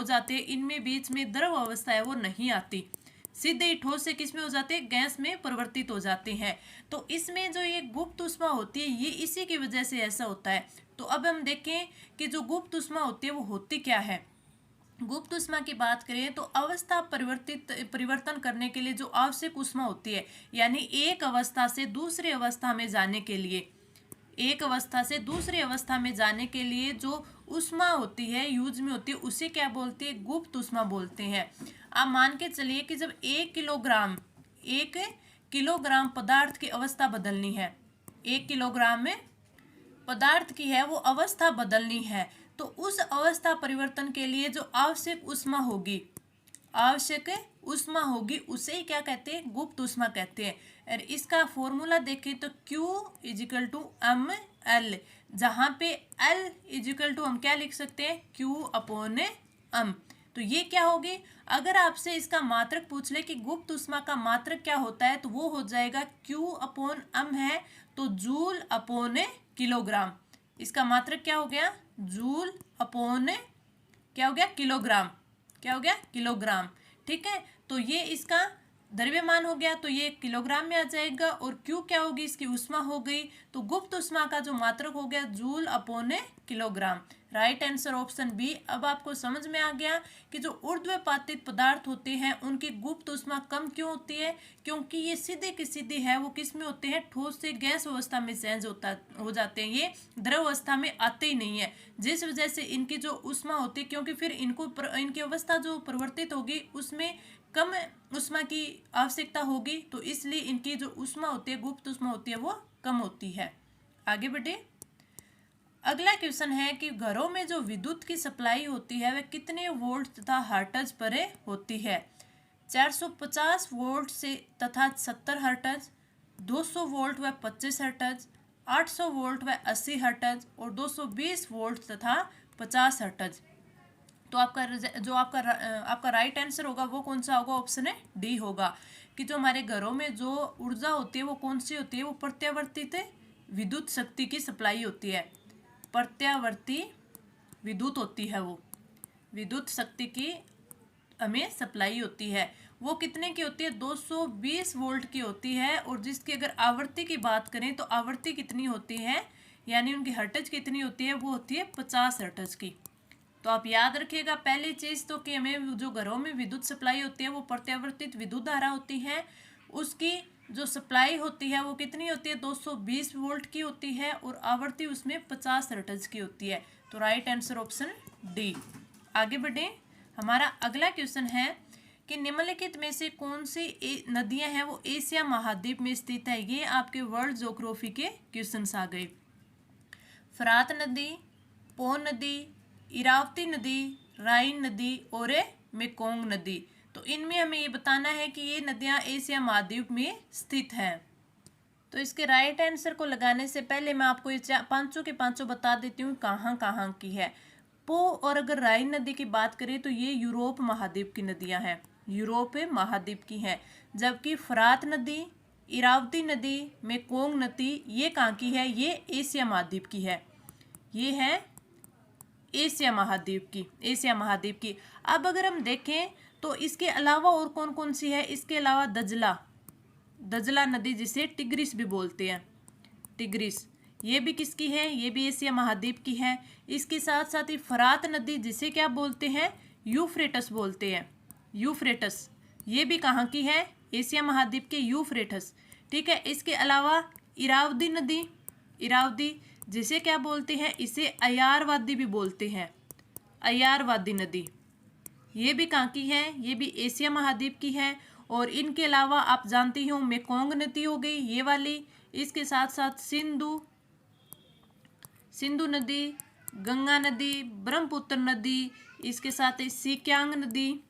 जाते हैं। इनमें बीच में द्रव अवस्था है वो नहीं आती, सीधे ही ठोस से किस में हो जाते हैं, गैस में परिवर्तित हो जाते हैं। तो इसमें जो ये गुप्त ऊष्मा होती है ये इसी की वजह से ऐसा होता है। तो अब हम देखें कि जो गुप्त ऊष्मा होती है वो होती क्या है। गुप्त ऊष्मा की बात करें तो अवस्था परिवर्तन करने के लिए जो आवश्यक ऊष्मा होती है, यानी एक अवस्था से दूसरी अवस्था में जाने के लिए, एक अवस्था से दूसरी अवस्था में जाने के लिए जो ऊष्मा होती है, यूज में होती है, उसे क्या बोलते हैं, गुप्त ऊष्मा बोलते हैं। आप मान के चलिए कि जब 1 किलोग्राम पदार्थ की अवस्था बदलनी है, 1 किलोग्राम में पदार्थ की है वो अवस्था बदलनी है, तो उस अवस्था परिवर्तन के लिए जो आवश्यक ऊष्मा होगी उसे ही क्या कहते हैं, गुप्त ऊष्मा कहते हैं। और इसका फॉर्मूला देखें तो Q=ml, जहाँ पे L हम क्या लिख सकते हैं, Q/m। तो ये क्या होगी, अगर आपसे इसका मात्रक पूछ ले कि गुप्त ऊष्मा का मात्रक क्या होता है तो वो हो जाएगा Q/m है तो जूल/किलोग्राम। इसका मात्रक क्या हो गया, क्या हो गया, किलोग्राम। ठीक है, तो ये इसका द्रव्यमान हो गया तो ये किलोग्राम में आ जाएगा, और क्यू क्या होगी, इसकी ऊष्मा हो गई। तो गुप्त ऊष्मा का जो मात्रक हो गया joule per kilogram. Right answer option B. अब आपको समझ में आ गया कि जो ऊर्ध्वपातित पदार्थ होते हैं उनकी गुप्त ऊष्मा कम क्यों होती है, क्योंकि ये सीधे की सीधे है वो किस में होते हैं, ठोस से गैस अवस्था में चेंज हो जाते हैं, ये द्रव अवस्था में आते ही नहीं है, जिस वजह से इनकी जो ऊष्मा होती है, क्योंकि फिर इनकी अवस्था जो परिवर्तित होगी उसमें कम ऊष्मा की आवश्यकता होगी, तो इसलिए इनकी जो ऊष्मा होती है, गुप्त ऊष्मा होती है, वो कम होती है। आगे बढ़े, अगला क्वेश्चन है कि घरों में जो विद्युत की सप्लाई होती है वह कितने वोल्ट तथा हर्ट्ज पर होती है। 450 वोल्ट से तथा 70 हर्ट्ज, 200 वोल्ट व 25 हर्ट्ज, 800 वोल्ट व 80 हर्ट्ज और 220 वोल्ट तथा 50 हर्ट्ज। तो आपका राइट आंसर होगा वो कौन सा होगा, ऑप्शन है डी होगा, कि जो हमारे घरों में जो ऊर्जा होती है वो कौन सी होती है, वो प्रत्यावर्तित विद्युत शक्ति की सप्लाई होती है। प्रत्यावर्ती विद्युत होती है, वो विद्युत शक्ति की हमें सप्लाई होती है। वो कितने की होती है, 220 वोल्ट की होती है। और जिसकी अगर आवृत्ति की बात करें तो आवृत्ति कितनी होती है, यानी उनकी हर्ट्ज कितनी होती है, वो होती है 50 हर्ट्ज की। तो आप याद रखिएगा पहली चीज तो कि हमें जो घरों में विद्युत सप्लाई होती है वो प्रत्यावर्तित विद्युत धारा होती है, उसकी जो सप्लाई होती है वो कितनी होती है, 220 वोल्ट की होती है, और आवृत्ति उसमें 50 हर्ट्ज की होती है। तो राइट आंसर ऑप्शन डी। आगे बढ़े, हमारा अगला क्वेश्चन है कि निम्नलिखित में से कौन सी नदियां हैं वो एशिया महाद्वीप में स्थित है। ये आपके वर्ल्ड ज्योग्राफी के क्वेश्चंस आ गए। फरात नदी, पो नदी, इरावती नदी, राइन नदी और मेकोंग नदी। तो इनमें हमें ये बताना है कि ये नदियां एशिया महाद्वीप में स्थित हैं। तो इसके राइट आंसर को लगाने से पहले मैं आपको ये पांचों के पांचों बता देती हूँ कहाँ कहाँ की है। पो और अगर राइन नदी की बात करें तो ये यूरोप महाद्वीप की नदियां हैं, यूरोप महाद्वीप की हैं। जबकि फरात नदी, इरावती नदी, मेकोंग नदी ये कहाँ की है, ये एशिया महाद्वीप की है। ये है एशिया महाद्वीप की, एशिया महाद्वीप की। अब अगर हम देखें तो इसके अलावा और कौन कौन सी है, इसके अलावा दजला, दजला नदी जिसे टिग्रिस भी बोलते हैं, टिग्रिस ये भी किसकी है, ये भी एशिया महाद्वीप की है। इसके साथ साथ ही फरात नदी जिसे क्या बोलते हैं, यूफ्रेटस बोलते हैं, यूफ्रेटस ये भी कहाँ की है, एशिया महाद्वीप के यूफ्रेटस। ठीक है, इसके अलावा इरावदी नदी, इरावदी जिसे क्या बोलते हैं, इसे अयारवादी भी बोलते हैं, अयारवादी नदी ये भी कहाँ की है, ये भी एशिया महाद्वीप की है। और इनके अलावा आप जानती हो मेकोंग नदी हो गई ये वाली, इसके साथ साथ सिंधु, सिंधु नदी, गंगा नदी, ब्रह्मपुत्र नदी, इसके साथ ही सिक्यांग नदी,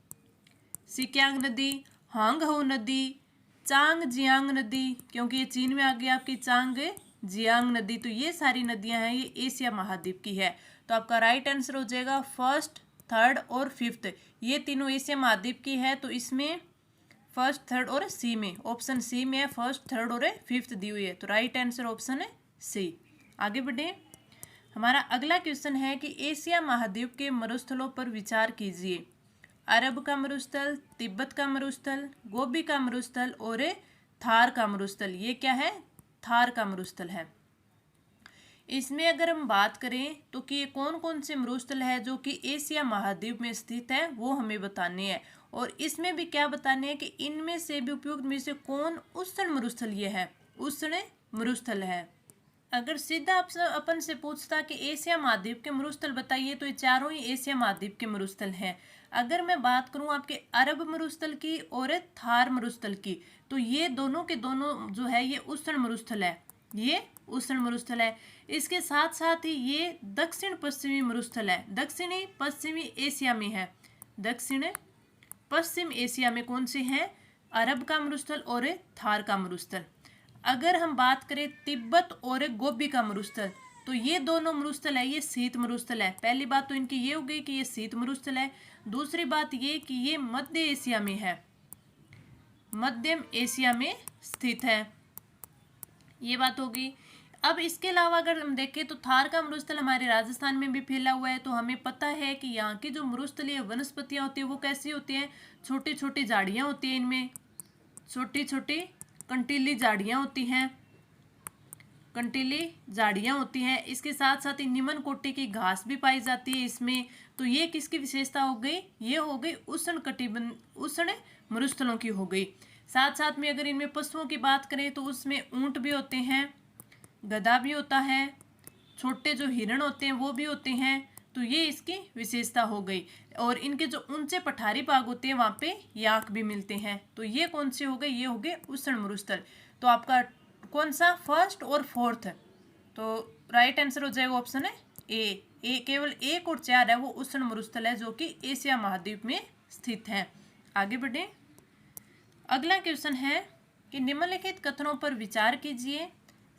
सिक्यांग नदी, हांगहो नदी, चांग जियांग नदी, क्योंकि ये चीन में आ गई आपकी चांग जियांग नदी। तो ये सारी नदियां हैं, ये एशिया महाद्वीप की है। तो आपका राइट आंसर हो जाएगा फर्स्ट, थर्ड और फिफ्थ, ये तीनों एशिया महाद्वीप की है। तो इसमें फर्स्ट, थर्ड और सी में, ऑप्शन सी में है फर्स्ट, थर्ड और फिफ्थ दी हुई है। तो राइट आंसर ऑप्शन है सी। आगे बढ़े, हमारा अगला क्वेश्चन है कि एशिया महाद्वीप के मरुस्थलों पर विचार कीजिए। अरब का मरुस्थल, तिब्बत का मरुस्थल, गोबी का मरुस्थल और थार का मरुस्थल। ये क्या है, थार का मरुस्थल है। इसमें अगर हम बात करें तो कि ये कौन कौन से मरुस्थल है जो कि एशिया महाद्वीप में स्थित है वो हमें बताने हैं। और इसमें भी क्या बताने हैं कि इनमें से भी उपयुक्त में से कौन उष्ण मरुस्थल ये है, उष्ण मरुस्थल है। अगर सीधा अपन से पूछता कि एशिया महाद्वीप के मरुस्थल बताइए तो ये चारों ही एशिया महाद्वीप के मरुस्थल हैं। अगर मैं बात करूं आपके अरब मरुस्थल की और थार मरुस्थल की, तो ये दोनों के दोनों जो है ये उष्ण मरुस्थल है, ये उष्ण मरुस्थल है। इसके साथ साथ ही ये दक्षिण पश्चिमी मरुस्थल है, दक्षिणी पश्चिमी एशिया में है। दक्षिण पश्चिम एशिया में कौन से हैं, अरब का मरुस्थल और थार का मरुस्थल। अगर हम बात करें तिब्बत और गोबी का मरुस्थल, तो ये दोनों मरुस्थल है, ये शीत मरुस्थल है। पहली बात तो इनकी ये हो गई कि ये शीत मरुस्थल है। दूसरी बात ये कि ये मध्य एशिया में है, मध्यम एशिया में स्थित है, ये बात होगी। अब इसके अलावा अगर हम देखें तो थार का मरुस्थल हमारे राजस्थान में भी फैला हुआ है। तो हमें पता है कि यहाँ की जो मरुस्थलीय वनस्पतियाँ होती है वो कैसी होती हैं, छोटी छोटी झाड़ियाँ होती हैं, इनमें छोटी छोटी कंटीली झाड़ियाँ होती हैं, कंटीली झाड़ियाँ होती हैं। इसके साथ साथ ही निम्न कोटि की घास भी पाई जाती है इसमें। तो ये किसकी विशेषता हो गई, ये हो गई उष्ण कटिबंध, उष्ण मरुस्थलों की हो गई। साथ साथ में अगर इनमें पशुओं की बात करें तो उसमें ऊंट भी होते हैं, गधा भी होता है, छोटे जो हिरण होते हैं वो भी होते हैं। तो ये इसकी विशेषता हो गई। और इनके जो ऊंचे पठारी भाग होते हैं वहाँ पे याक भी मिलते हैं। तो ये कौन से हो गए, ये हो गए उष्ण मरुस्थल। तो आपका कौन सा, फर्स्ट और फोर्थ। तो राइट आंसर हो जाएगा ऑप्शन है ए। केवल एक और चार है वो उष्ण मरुस्थल है जो कि एशिया महाद्वीप में स्थित है। आगे बढ़े, अगला क्वेश्चन है कि निम्नलिखित कथनों पर विचार कीजिए।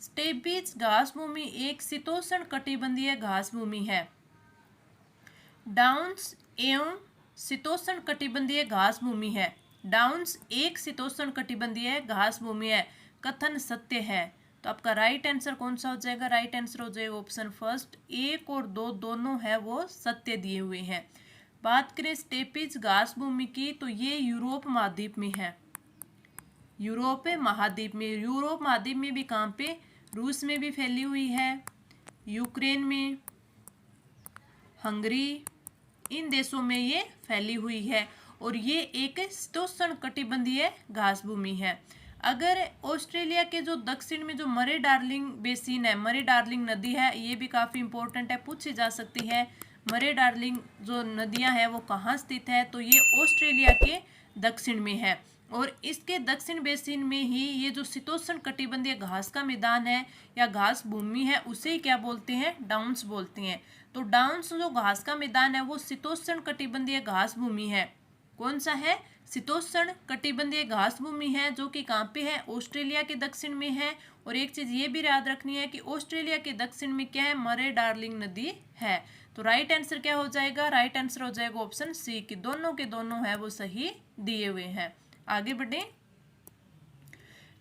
स्टेपीज घास भूमि एक शीतोष्ण कटिबंधीय घास भूमि है। डाउन्स एवं शीतोष्ण कटिबंधीय घास भूमि है। डाउन्स एक शीतोष्ण कटिबंधीय घास भूमि है। कथन सत्य है। तो आपका राइट आंसर कौन सा हो जाएगा? राइट आंसर हो जाएगा ऑप्शन फर्स्ट, 1 और 2 दोनों है वो सत्य दिए हुए हैं। बात करें स्टेपीज घास भूमि की, तो ये यूरोप महाद्वीप में है। यूरोप महाद्वीप में, यूरोप महाद्वीप में भी कहाँ पे? रूस में भी फैली हुई है, यूक्रेन में, हंगरी, इन देशों में ये फैली हुई है और ये एक शीतोष्ण कटिबंधीय घास भूमि है। अगर ऑस्ट्रेलिया के जो दक्षिण में जो मरे डार्लिंग बेसिन है, मरे डार्लिंग नदी है, ये भी काफ़ी इंपॉर्टेंट है, पूछी जा सकती है। मरे डार्लिंग जो नदियां हैं वो कहाँ स्थित है? तो ये ऑस्ट्रेलिया के दक्षिण में है और इसके दक्षिण बेसिन में ही ये जो शीतोष्ण कटिबंधीय घास का मैदान है या घास भूमि है उसे ही क्या बोलते हैं? डाउन्स बोलते हैं। तो डाउन्स जो घास का मैदान है वो शीतोष्ण कटिबंधीय घास भूमि है। कौन सा है? शीतोष्ण कटिबंधीय घास भूमि है, जो कि कहाँ पे है? ऑस्ट्रेलिया के दक्षिण में है। और एक चीज ये भी याद रखनी है कि ऑस्ट्रेलिया के दक्षिण में क्या है? मरे डार्लिंग नदी है। तो राइट आंसर क्या हो जाएगा? राइट आंसर हो जाएगा ऑप्शन सी कि दोनों के दोनों है वो सही दिए हुए हैं। आगे बढ़े।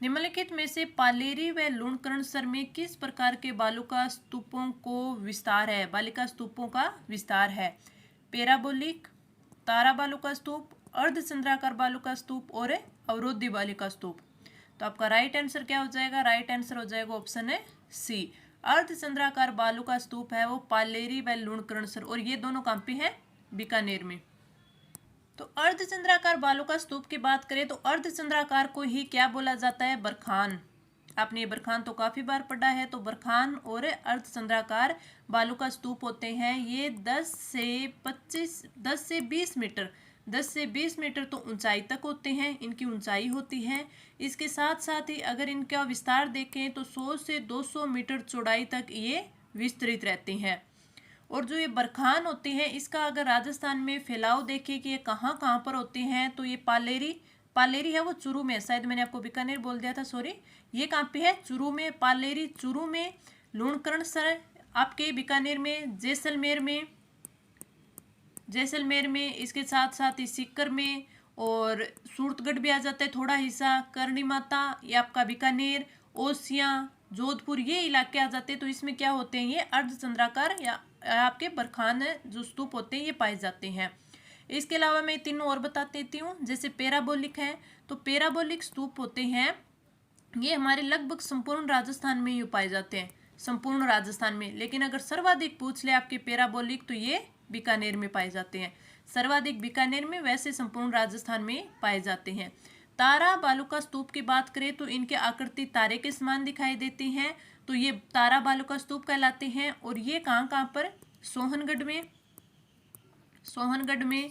निम्नलिखित में से पालेरी व लूणकरणसर में किस प्रकार के बालुका स्तूपों को विस्तार है? बालिका स्तूपों का विस्तार है। पैराबोलिक, तारा बालुका स्तूप, अर्धचंद्राकार बालुका स्तूप और अवरोधी बालिका स्तूप। तो आपका राइट आंसर क्या हो जाएगा? राइट आंसर हो जाएगा ऑप्शन है सी। अर्धचंद्राकार बालुका स्तूप है वो पालेरी व लूणकरणसर, और ये दोनों कहाँ पे है? बीकानेर में। तो अर्धचंद्राकार बालुका स्तूप की बात करें तो अर्धचंद्राकार को ही क्या बोला जाता है? बरखान। आपने ये बरखान तो काफी बार पढ़ा है। तो बरखान और अर्धचंद्राकार बालुका स्तूप होते हैं, ये 10 से 20 मीटर तो ऊंचाई तक होते हैं, इनकी ऊंचाई होती है। इसके साथ साथ ही अगर इनका विस्तार देखें तो 100 से 200 मीटर चौड़ाई तक ये विस्तृत रहते हैं। और जो ये बरखान होते हैं इसका अगर राजस्थान में फैलाव देखें कि ये कहाँ कहाँ पर होते हैं, तो ये पालेरी है वो चूरू में, शायद मैंने आपको बीकानेर बोल दिया था, सॉरी। ये कहाँ पे है? चूरू में। पालेरी चूरू में, लूणकरणसर आपके बीकानेर में, जैसलमेर में, इसके साथ साथ ही सीकर में, और सूरतगढ़ भी आ जाता है थोड़ा हिस्सा, करणी माता, ये आपका बीकानेर, ओसियां, जोधपुर, ये इलाके आ जाते हैं। तो इसमें क्या होते हैं? ये अर्धचंद्राकार या आपके बरखान जो स्तूप होते हैं ये पाए जाते हैं। इसके अलावा मैं तीनों और बता देती हूँ। जैसे पैराबोलिक है, तो पैराबोलिक स्तूप होते हैं ये हमारे लगभग संपूर्ण राजस्थान में ही पाए जाते हैं, संपूर्ण राजस्थान में। लेकिन अगर सर्वाधिक पूछ ले आपके पैराबोलिक, तो ये बीकानेर में पाए जाते हैं। सर्वाधिक बीकानेर में, वैसे संपूर्ण राजस्थान में पाए जाते हैं। तारा बालुका स्तूप की बात करें तो इनके आकृति तारे के समान दिखाई देती हैं, तो ये तारा बालुका स्तूप कहलाते हैं। और ये कहाँ कहाँ पर? सोहनगढ़ में,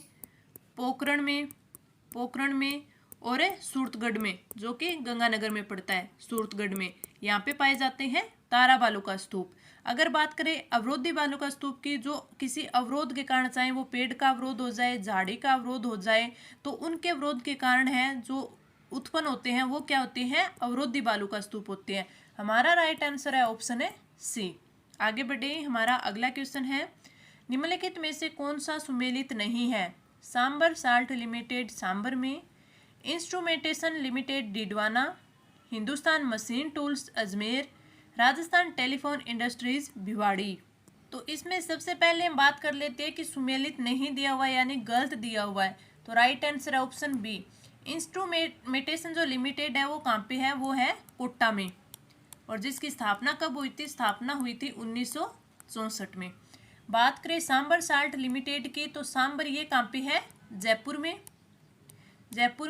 पोखरण में और सूरतगढ़ में, जो कि गंगानगर में पड़ता है, सूरतगढ़ में, यहाँ पे पाए जाते हैं तारा बालुका स्तूप। अगर बात करें अवरोधी बालुका स्तूप की, जो किसी अवरोध के कारण, चाहे वो पेड़ का अवरोध हो जाए, झाड़ी का अवरोध हो जाए, तो उनके अवरोध के कारण है जो उत्पन्न होते हैं वो क्या होते हैं? अवरोधी बालुका स्तूप होते हैं। हमारा राइट आंसर है ऑप्शन है सी। आगे बढ़े। हमारा अगला क्वेश्चन है, निम्नलिखित में से कौन सा सुमेलित नहीं है? सांबर साल्ट लिमिटेड सांबर में, instrumentation limited Didwana, Hindustan machine tools Ajmer, Rajasthan telephone industries Bhiwadi. तो इसमें सबसे पहले हम बात कर लेते हैं कि सुमेलित नहीं दिया हुआ है यानी गलत दिया हुआ है। तो राइट आंसर है ऑप्शन बी। इंस्ट्रूमेंटेशन जो लिमिटेड है वो कहाँ पे है? वो है कोटा में। और जिसकी स्थापना कब हुई थी? स्थापना हुई थी 1964 में। बात करें सांबर साल्ट लिमिटेड की, तो सांबर ये कहाँ पे है? जयपुर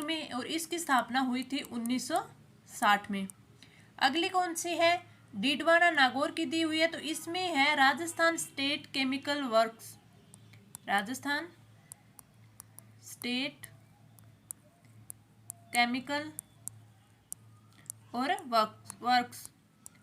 में, और इसकी स्थापना हुई थी 1960 में। अगली कौन सी है? डीडवाना नागौर की दी हुई है, तो इसमें है Rajasthan state chemical works, Rajasthan state chemical और वर्क्स।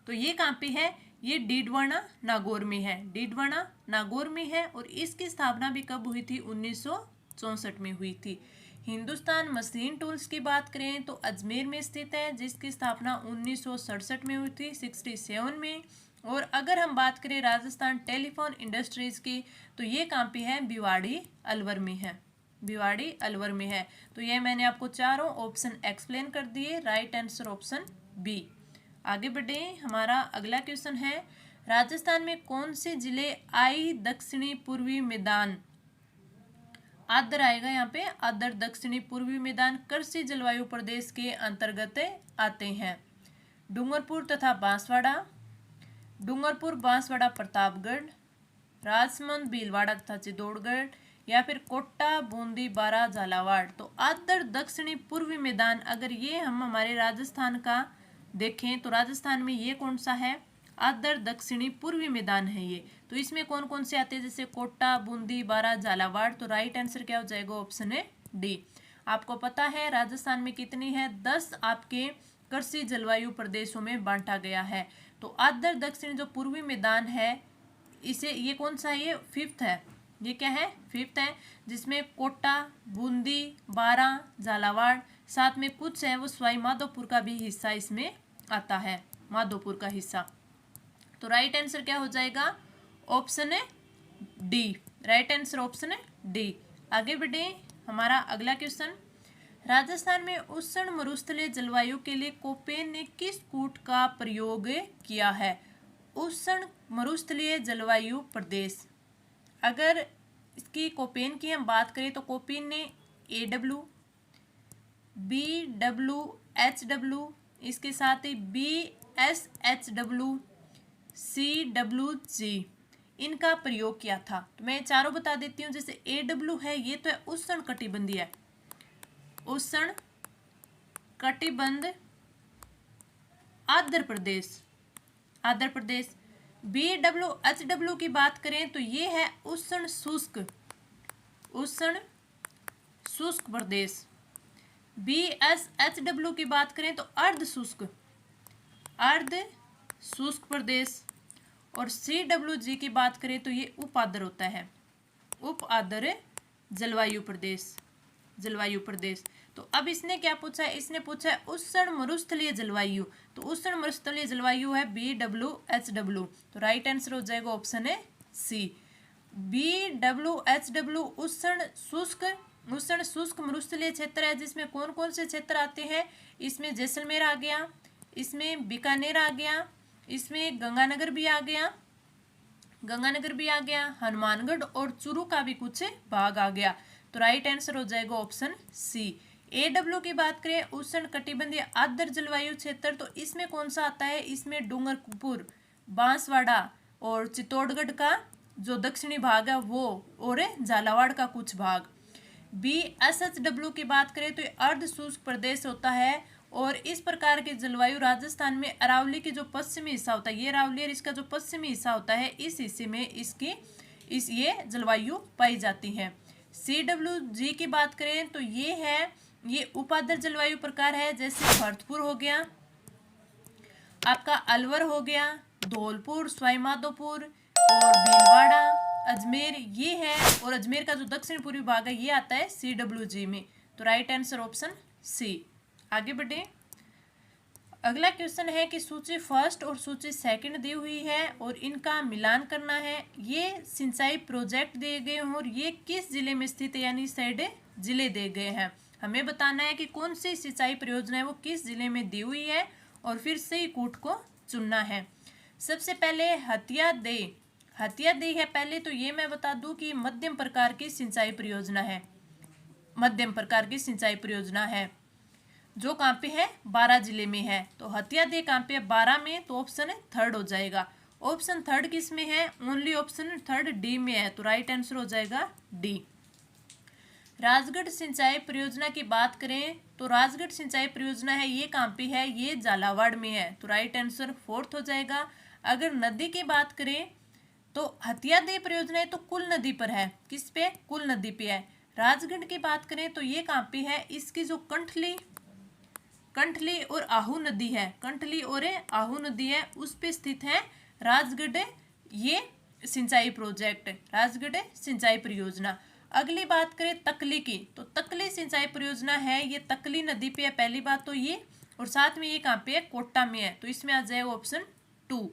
तो ये कहाँ पे है? ये डीडवाना नागौर में है, डीडवाना नागौर में है। और इसकी स्थापना भी कब हुई थी? 1964 में हुई थी। हिंदुस्तान मशीन टूल्स की बात करें तो अजमेर में स्थित है, जिसकी स्थापना 1967 में हुई थी, 67 में। और अगर हम बात करें राजस्थान टेलीफोन इंडस्ट्रीज की, तो ये कहाँ पे है, भिवाड़ी अलवर में है, भिवाड़ी अलवर में है। तो ये मैंने आपको चारों ऑप्शन एक्सप्लेन कर दिए, राइट आंसर ऑप्शन बी। आगे बढ़े, हमारा अगला क्वेश्चन है, राजस्थान में कौन से जिले आई दक्षिणी पूर्वी मैदान, आदर आएगा यहाँ पे, आदर दक्षिणी पूर्वी मैदान कृषि जलवायु प्रदेश के अंतर्गत आते हैं। डूंगरपुर तथा बांसवाड़ा, डूंगरपुर बांसवाड़ा प्रतापगढ़, राजसमंद भीलवाड़ा तथा चित्तौड़गढ़, या फिर कोटा बूंदी बारा झालावाड़। तो आदर दक्षिणी पूर्वी मैदान, अगर ये हम हमारे राजस्थान का देखें तो राजस्थान में ये कौन सा है, आदर दक्षिणी पूर्वी मैदान है ये। तो इसमें कौन कौन से आते हैं, जैसे कोटा बूंदी बारा झालावाड़। तो राइट आंसर क्या हो जाएगा, ऑप्शन है डी। आपको पता है राजस्थान में कितनी है, 10 आपके कृषि जलवायु प्रदेशों में बांटा गया है। तो आदर दक्षिण जो पूर्वी मैदान है, इसे ये कौन सा है, ये 5th है, ये क्या है, 5th है, जिसमें कोटा बूंदी बारा झालावाड़, साथ में कुछ है वो सवाई माधोपुर का भी हिस्सा इसमें आता है, माधोपुर का हिस्सा। तो राइट आंसर क्या हो जाएगा, ऑप्शन है डी, राइट आंसर ऑप्शन है डी। आगे बढ़े, हमारा अगला क्वेश्चन, राजस्थान में उष्ण मरुस्थलीय जलवायु के लिए कोपेन ने किस कूट का प्रयोग किया है। उष्ण मरुस्थलीय जलवायु प्रदेश, अगर इसकी कोपेन की हम बात करें तो कोपेन ने AW, BWHW, इसके साथ ही BSHW, CWG, इनका प्रयोग किया था। तो मैं चारों बता देती हूँ। जैसे AW है, ये तो है उष्ण कटिबंधीय है, उष्ण कटिबंध आंध्र प्रदेश, आंध्र प्रदेश। BWHW की बात करें तो ये है उष्ण शुष्क, उष्ण शुष्क प्रदेश। BSHW की बात करें तो अर्ध शुष्क, अर्ध शुष्क प्रदेश। और CWG की बात करें तो ये उप आर्द्र होता है, उप आर्द्र जलवायु प्रदेश, जलवायु प्रदेश। तो अब इसने क्या पूछा है, इसने पूछा है उष्ण मरुस्थलीय जलवायु। तो उष्ण मरुस्थलीय जलवायु है BWHW। तो राइट आंसर हो जाएगा ऑप्शन है सी, BWHW उष्ण शुष्क, उष्ण शुष्क मरुस्थलीय क्षेत्र है, जिसमें कौन कौन से क्षेत्र आते हैं, इसमें जैसलमेर आ गया, इसमें बीकानेर आ गया, इसमें गंगानगर भी आ गया, गंगानगर भी आ गया, हनुमानगढ़ और चूरू का भी कुछ भाग आ गया। तो राइट आंसर हो जाएगा ऑप्शन सी। AW की बात करें, उष्ण कटिबंधीय आर्द्र जलवायु क्षेत्र, तो इसमें कौन सा आता है, इसमें डूंगरपुर बांसवाड़ा और चित्तौड़गढ़ का जो दक्षिणी भाग है वो, और झालावाड़ का कुछ भाग। BSHW की बात करें तो ये अर्ध शुष्क प्रदेश होता है, और इस प्रकार के जलवायु राजस्थान में अरावली की जो पश्चिमी हिस्सा होता है, ये अरावली और इसका जो पश्चिमी हिस्सा होता है, इस हिस्से में इसकी ये जलवायु पाई जाती है। CWG की बात करें तो ये है, ये उपाद्र जलवायु प्रकार है, जैसे भरतपुर हो गया, आपका अलवर हो गया, धौलपुर, सवाई माधोपुर और भीलवाड़ा, अजमेर ये है, और अजमेर का जो दक्षिण पूर्वी भाग है ये आता है CWG में। तो राइट आंसर ऑप्शन सी। आगे बढ़े, अगला क्वेश्चन है कि सूची फर्स्ट और सूची सेकंड दी हुई है और इनका मिलान करना है। ये सिंचाई प्रोजेक्ट दिए गए हैं और ये किस जिले में स्थित है, यानी साइड जिले दिए गए हैं। हमें बताना है कि कौन सी सिंचाई परियोजना है वो किस जिले में दी हुई है, और फिर सही कूट को चुनना है। सबसे पहले हथिया दे, हथिया दे है पहले, तो ये मैं बता दूं कि मध्यम प्रकार की सिंचाई परियोजना है, मध्यम प्रकार की सिंचाई परियोजना है, जो कहाँ पे है, 12 जिले में है। तो हथिया दे कहाँ पे है, 12 में। तो ऑप्शन है थर्ड हो जाएगा। ऑप्शन थर्ड किस में है, ओनली ऑप्शन थर्ड डी में है। तो राइट आंसर हो जाएगा डी। राजगढ़ सिंचाई परियोजना की बात करें तो राजगढ़ सिंचाई परियोजना है, ये कहाँ पे है, ये झालावाड़ में है। तो राइट आंसर फोर्थ हो जाएगा। अगर नदी की बात करें तो हथिया दे परियोजना है तो कुल नदी पर है, किस पे, कुल नदी पे है। राजगढ़ की बात करें तो ये कहाँ पे है, इसकी जो कंठली, कंठली और आहू नदी है, कंठली और आहू नदी है, उस पे स्थित है राजगढ़ ये सिंचाई प्रोजेक्ट, राजगढ़ सिंचाई परियोजना। अगली बात करें तकली की, तो तकली सिंचाई परियोजना है, ये तकली नदी पे है पहली बात तो ये, और साथ में ये कहाँ पे है, कोटा में है। तो इसमें आ जाएगा ऑप्शन 2।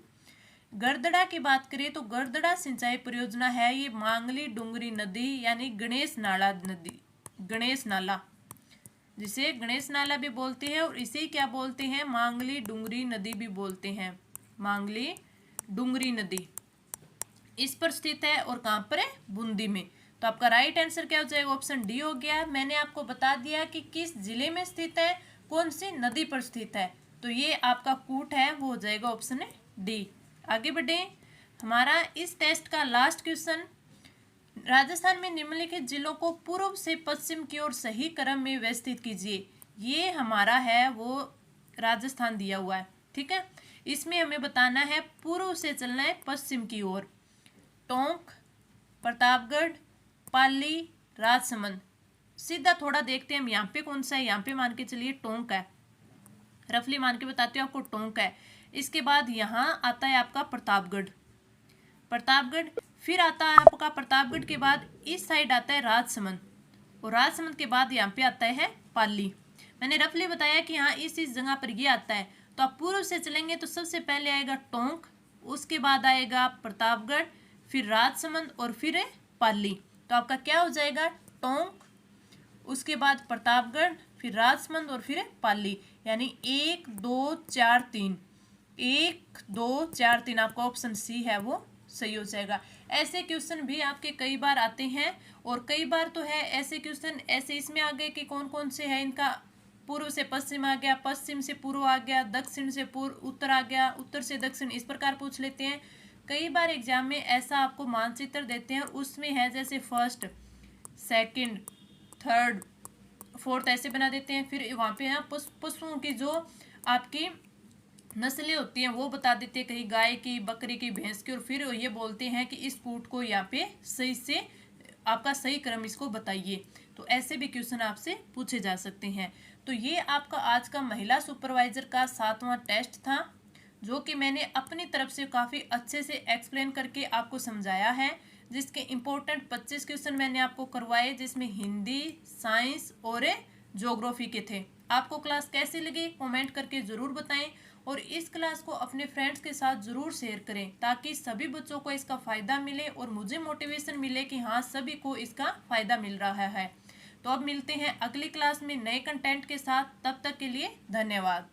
गरदड़ा की बात करें तो गरदड़ा सिंचाई परियोजना है ये मांगली डूंगरी नदी यानी गणेश नाला नदी, गणेश नाला, जिसे गणेश नाला भी बोलते हैं और इसे क्या बोलते हैं, मांगली डूंगरी नदी भी बोलते हैं, मांगली डूंगरी नदी इस पर स्थित है। और कहाँ पर है, बूंदी में। तो आपका राइट आंसर क्या हो जाएगा, ऑप्शन डी हो गया। मैंने आपको बता दिया कि किस जिले में स्थित है, कौन सी नदी पर स्थित है, तो ये आपका कूट है, वो हो जाएगा ऑप्शन है डी। आगे बढ़े, हमारा इस टेस्ट का लास्ट क्वेश्चन, राजस्थान में निम्नलिखित जिलों को पूर्व से पश्चिम की ओर सही क्रम में व्यवस्थित कीजिए। ये हमारा है वो राजस्थान दिया हुआ है, ठीक है। इसमें हमें बताना है पूर्व से चलना है पश्चिम की ओर। टोंक, प्रतापगढ़, पाली, राजसमंद। सीधा थोड़ा देखते हैं हम यहाँ पे कौन सा है। यहाँ पे मान के चलिए टोंक है, रफली मान के बताती हूँ आपको, टोंक है। इसके बाद यहाँ आता है आपका प्रतापगढ़, प्रतापगढ़, फिर आता है आपका प्रतापगढ़ के बाद इस साइड आता है राजसमंद, और राजसमंद के बाद यहाँ पे आता है पाली। मैंने रफली बताया कि यहाँ इस जगह पर ये आता है। तो आप पूर्व से चलेंगे तो सबसे पहले आएगा टोंक, उसके बाद आएगा प्रतापगढ़, फिर राजसमंद और फिर पाली। तो आपका क्या हो जाएगा, टोंक, उसके बाद प्रतापगढ़, फिर राजसमंद और फिर पाली, यानी 1 2 4 3, 1 2 4 3 आपका ऑप्शन सी है वो सही हो जाएगा। ऐसे क्वेश्चन भी आपके कई बार आते हैं, और कई बार तो है ऐसे क्वेश्चन ऐसे इसमें आ गए कि कौन कौन से हैं इनका, पूर्व से पश्चिम आ गया, पश्चिम से पूर्व आ गया, दक्षिण से पूर्व उत्तर आ गया, उत्तर से दक्षिण, इस प्रकार पूछ लेते हैं। कई बार एग्जाम में ऐसा आपको मानचित्र देते हैं, उसमें है जैसे फर्स्ट, सेकंड, थर्ड, फोर्थ ऐसे बना देते हैं। फिर वहाँ पे यहाँ पशुओं की जो आपकी नस्लें होती हैं वो बता देते हैं, कहीं गाय की, बकरी की, भैंस की, और फिर ये बोलते हैं कि इस कूट को यहाँ पे सही से आपका सही क्रम इसको बताइए। तो ऐसे भी क्वेश्चन आपसे पूछे जा सकते हैं। तो ये आपका आज का महिला सुपरवाइजर का 7वां टेस्ट था, जो कि मैंने अपनी तरफ से काफ़ी अच्छे से एक्सप्लेन करके आपको समझाया है, जिसके इम्पोर्टेंट 25 क्वेश्चन मैंने आपको करवाए, जिसमें हिंदी, साइंस और ज्योग्राफी के थे। आपको क्लास कैसी लगी कमेंट करके ज़रूर बताएं, और इस क्लास को अपने फ्रेंड्स के साथ ज़रूर शेयर करें, ताकि सभी बच्चों को इसका फ़ायदा मिले और मुझे मोटिवेशन मिले कि हाँ सभी को इसका फ़ायदा मिल रहा है। तो अब मिलते हैं अगली क्लास में नए कंटेंट के साथ, तब तक के लिए धन्यवाद।